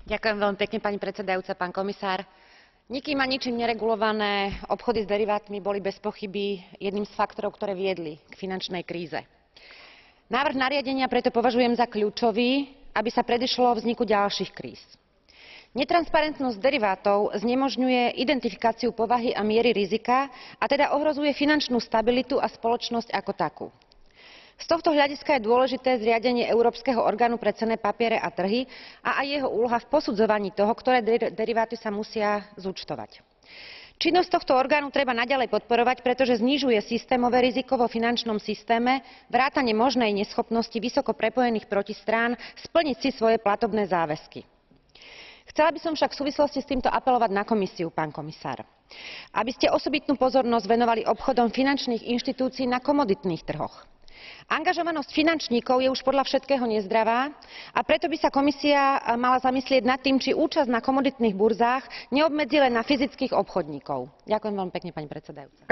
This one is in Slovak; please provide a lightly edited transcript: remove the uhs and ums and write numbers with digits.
Ďakujem veľmi pekne, pani predsedajúca, pán komisár. Nikým a ničím neregulované obchody s derivátmi boli bez pochyby jedným z faktorov, ktoré viedli k finančnej kríze. Návrh nariadenia preto považujem za kľúčový, aby sa predišlo vzniku ďalších kríz. Netransparentnosť derivátov znemožňuje identifikáciu povahy a miery rizika, a teda ohrozuje finančnú stabilitu a spoločnosť ako takú. Z tohto hľadiska je dôležité zriadenie Európskeho orgánu pre cenné papiere a trhy a aj jeho úloha v posudzovaní toho, ktoré deriváty sa musia zúčtovať. Činnosť tohto orgánu treba naďalej podporovať, pretože znižuje systémové riziko vo finančnom systéme vrátane možnej neschopnosti vysoko prepojených protistrán splniť si svoje platobné záväzky. Chcela by som však v súvislosti s týmto apelovať na Komisiu, pán komisár, aby ste osobitnú pozornosť venovali obchodom finančných inštitúcií na komoditných trhoch. Angažovanosť finančníkov je už podľa všetkého nezdravá a preto by sa Komisia mala zamyslieť nad tým, či účasť na komoditných burzách neobmedzí len na fyzických obchodníkov. Ďakujem veľmi pekne, pani predsedajúca.